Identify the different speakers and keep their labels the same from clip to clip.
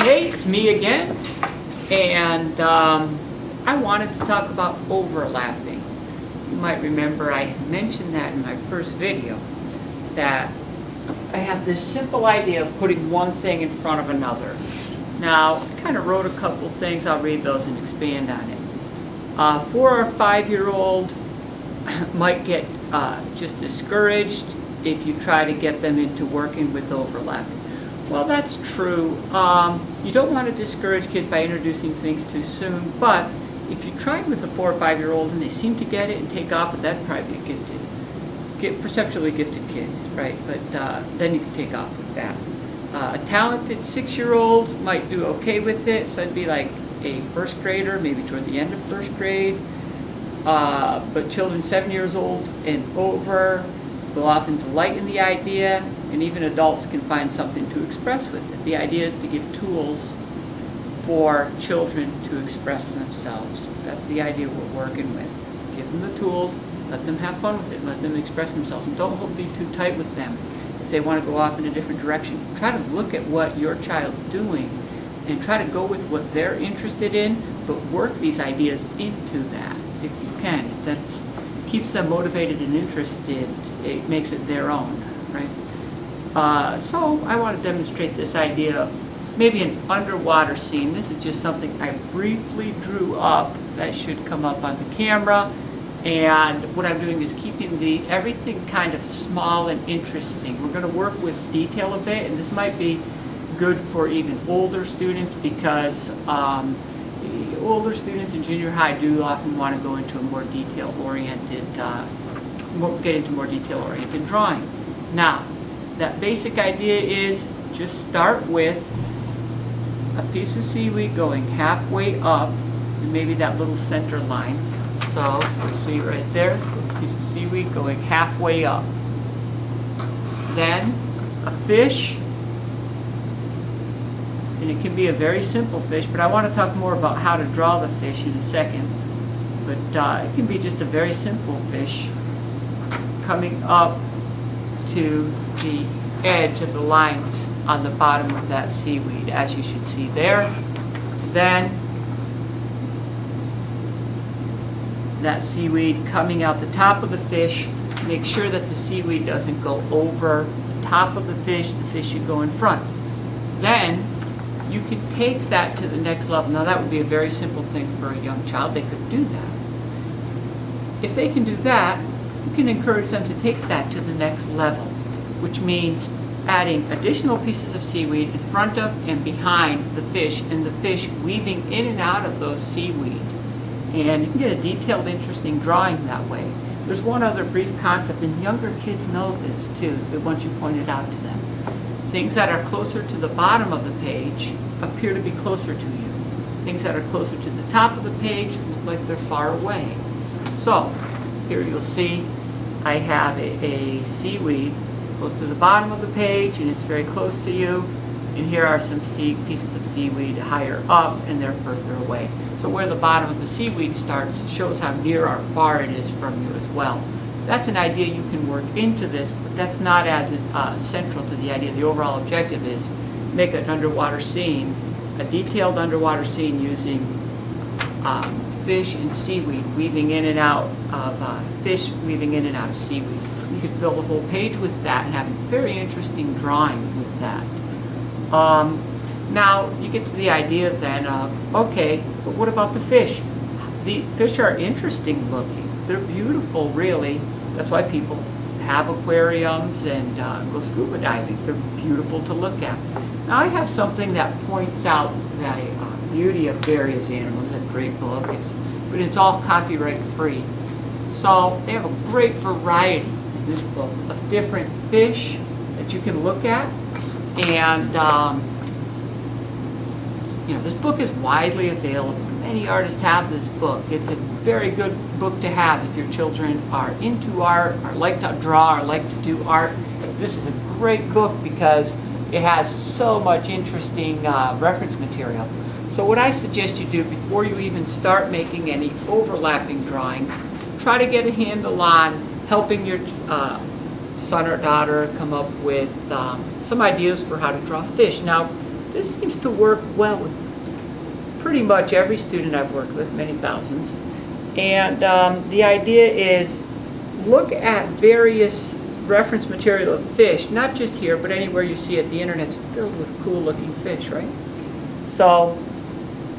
Speaker 1: Hey, it's me again, and I wanted to talk about overlapping. You might remember I had mentioned that in my first video, that I have this simple idea of putting one thing in front of another. Now, I kind of wrote a couple things, I'll read those and expand on it. 4 or 5-year-old might get just discouraged if you try to get them into working with overlapping. Well, that's true. You don't want to discourage kids by introducing things too soon, but if you try with a 4 or 5-year-old and they seem to get it and take off, that'd probably be a perceptually gifted kid, right? But then you can take off with that. A talented 6-year-old might do okay with it, so it'd be like a first grader, maybe toward the end of first grade. But children 7 years old and over will often delight in the idea, and even adults can find something to express with it. The idea is to give tools for children to express themselves. That's the idea we're working with. Give them the tools, let them have fun with it, let them express themselves, and don't be too tight with them. If they want to go off in a different direction, try to look at what your child's doing and try to go with what they're interested in, but work these ideas into that if you can. That keeps them motivated and interested. It makes it their own, right? So I want to demonstrate this idea of maybe an underwater scene. This is just something I briefly drew up that should come up on the camera. And what I'm doing is keeping everything kind of small and interesting. We're going to work with detail a bit, and this might be good for even older students because older students in junior high do often want to go into a more detail-oriented, get into more detail-oriented drawing. Now, that basic idea is just start with a piece of seaweed going halfway up, and maybe that little center line. So you see right there, a piece of seaweed going halfway up. Then a fish, and it can be a very simple fish, but I want to talk more about how to draw the fish in a second. But it can be just a very simple fish coming up to the edge of the lines on the bottom of that seaweed, as you should see there. Then that seaweed coming out the top of the fish. Make sure that the seaweed doesn't go over the top of the fish should go in front. Then you can take that to the next level. Now that would be a very simple thing for a young child. They could do that. If they can do that, you can encourage them to take that to the next level, which means adding additional pieces of seaweed in front of and behind the fish, and the fish weaving in and out of those seaweed. And you can get a detailed, interesting drawing that way. There's one other brief concept, and younger kids know this too, but once you point it out to them. Things that are closer to the bottom of the page appear to be closer to you. Things that are closer to the top of the page look like they're far away. So, here you'll see I have a seaweed close to the bottom of the page, and it's very close to you. And here are some pieces of seaweed higher up, and they're further away. So where the bottom of the seaweed starts shows how near or far it is from you as well. That's an idea you can work into this, but that's not as central to the idea. The overall objective is make an underwater scene, a detailed underwater scene using fish and seaweed weaving in and out of fish weaving in and out of seaweed. You could fill the whole page with that and have a very interesting drawing with that. Now you get to the idea then of, okay, but what about the fish? The fish are interesting looking. They're beautiful, really. That's why people have aquariums and go scuba diving. They're beautiful to look at. Now I have something that points out the beauty of various animals. It's a great book, but it's all copyright free. So they have a great variety in this book of different fish that you can look at. And you know, this book is widely available. Many artists have this book. It's a very good book to have if your children are into art, or like to draw, or like to do art. This is a great book because it has so much interesting reference material. So what I suggest you do before you even start making any overlapping drawing, try to get a handle on helping your son or daughter come up with some ideas for how to draw fish. Now, this seems to work well with pretty much every student I've worked with, many thousands. And the idea is look at various reference material of fish, not just here, but anywhere you see it. The internet's filled with cool looking fish, right? So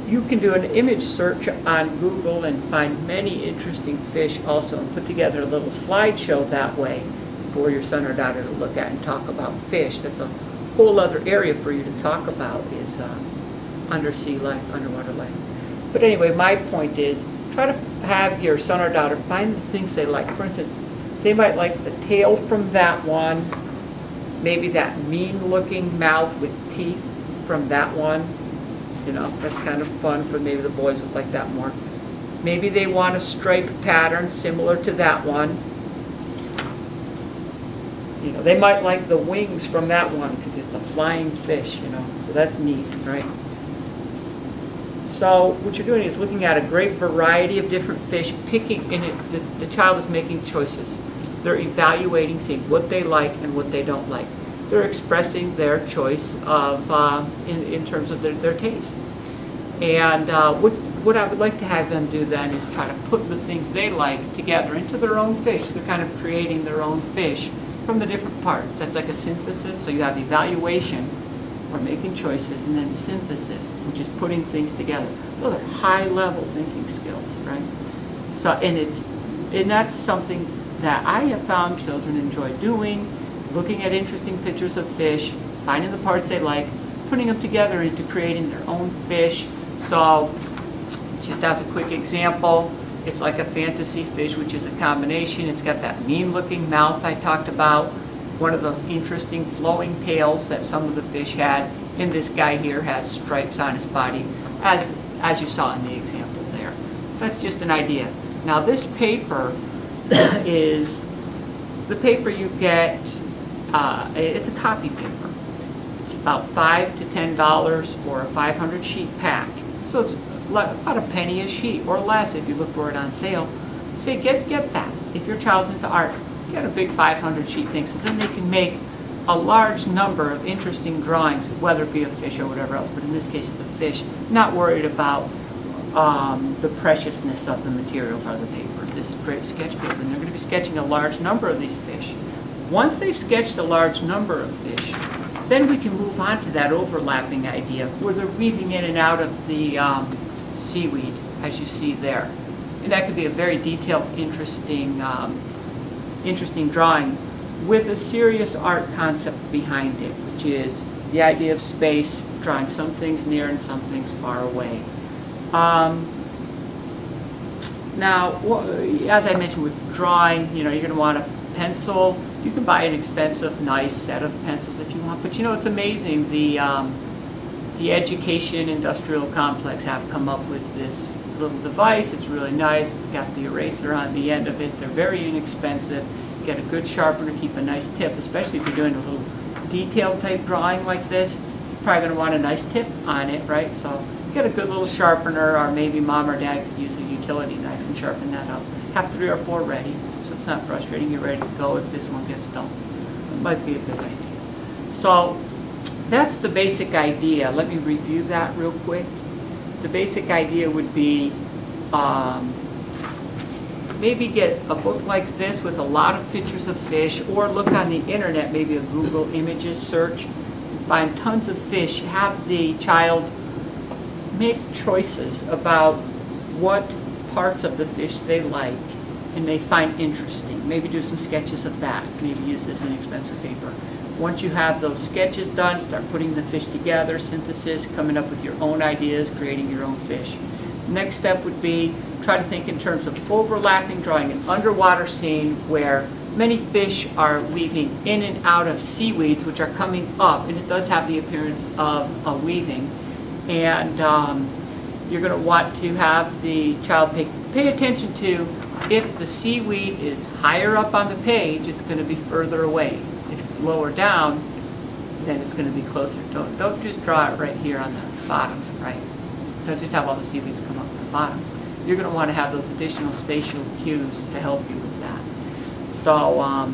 Speaker 1: you can do an image search on Google and find many interesting fish also, and put together a little slideshow that way for your son or daughter to look at and talk about fish. That's a whole other area for you to talk about, is undersea life, underwater life. But anyway, my point is, try to have your son or daughter find the things they like. For instance, they might like the tail from that one, maybe that mean looking mouth with teeth from that one. You know, that's kind of fun for maybe the boys would like that more. Maybe they want a stripe pattern similar to that one. You know, they might like the wings from that one because it's a flying fish, you know, so that's neat, right? So what you're doing is looking at a great variety of different fish, picking in it. The child is making choices. They're evaluating, seeing what they like and what they don't like. They're expressing their choice of in terms of their taste. And what I would like to have them do then is try to put the things they like together into their own fish. They're kind of creating their own fish from the different parts. That's like a synthesis. So you have evaluation, or making choices, and then synthesis, which is putting things together. Those are high-level thinking skills, right? So, and that's something that I have found children enjoy doing, looking at interesting pictures of fish, finding the parts they like, putting them together into creating their own fish. So, just as a quick example, it's like a fantasy fish, which is a combination. It's got that mean-looking mouth I talked about, one of those interesting flowing tails that some of the fish had, and this guy here has stripes on his body, as you saw in the example there. That's just an idea. Now this paper is the paper you get, it's a copy paper. It's about $5 to $10 for a 500 sheet pack. So it's about a penny a sheet or less if you look for it on sale. Say get that. If your child's into art, get a big 500 sheet thing, so then they can make a large number of interesting drawings, whether it be a fish or whatever else, but in this case the fish, not worried about the preciousness of the materials or the papers. This is great sketch paper, and they're going to be sketching a large number of these fish. Once they've sketched a large number of fish, then we can move on to that overlapping idea where they're weaving in and out of the seaweed, as you see there. And that could be a very detailed, interesting drawing with a serious art concept behind it, which is the idea of space, drawing some things near and some things far away. Now, as I mentioned with drawing, you know, you're going to want a pencil. You can buy an expensive, nice set of pencils if you want, but you know, it's amazing. The education industrial complex have come up with this little device. It's really nice. It's got the eraser on the end of it. They're very inexpensive. Get a good sharpener, keep a nice tip, especially if you're doing a little detailed type drawing like this. You're probably going to want a nice tip on it, right? So get a good little sharpener, or maybe mom or dad could use a utility knife and sharpen that up. Have 3 or 4 ready, so it's not frustrating. You're ready to go if this one gets dull. It might be a good idea. So that's the basic idea. Let me review that real quick. The basic idea would be maybe get a book like this with a lot of pictures of fish, or look on the internet, maybe a Google Images search, find tons of fish. Have the child make choices about what parts of the fish they like and they find interesting. Maybe do some sketches of that. Maybe use this inexpensive paper. Once you have those sketches done, start putting the fish together, synthesis, coming up with your own ideas, creating your own fish. Next step would be try to think in terms of overlapping, drawing an underwater scene where many fish are weaving in and out of seaweeds, which are coming up, and it does have the appearance of a weaving. And you're going to want to have the child pay attention to, if the seaweed is higher up on the page, it's going to be further away. If it's lower down, then it's going to be closer. Don't just draw it right here on the bottom, right? Don't just have all the seaweeds come up from the bottom. You're going to want to have those additional spatial cues to help you with that. So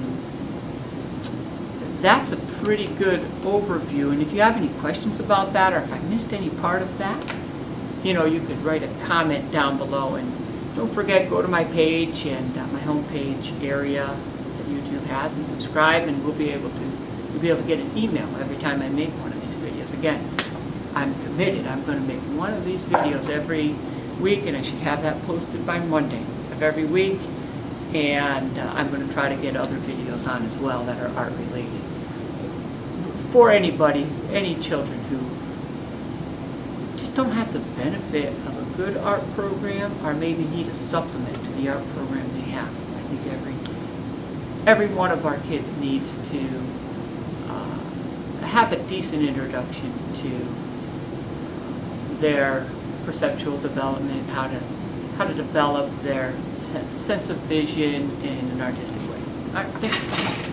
Speaker 1: that's a pretty good overview. And if you have any questions about that, or if I missed any part of that, you know, you could write a comment down below. And don't forget, go to my page and my homepage area that YouTube has and subscribe, and you'll be able to get an email every time I make one of these videos. Again, I'm committed. I'm going to make one of these videos every week, and I should have that posted by Monday of every week. And I'm going to try to get other videos on as well that are art related. For anybody, any children who just don't have the benefit of a good art program, or maybe need a supplement to the art program they have. I think every one of our kids needs to have a decent introduction to their perceptual development, how to develop their sense of vision in an artistic way. All right, thanks.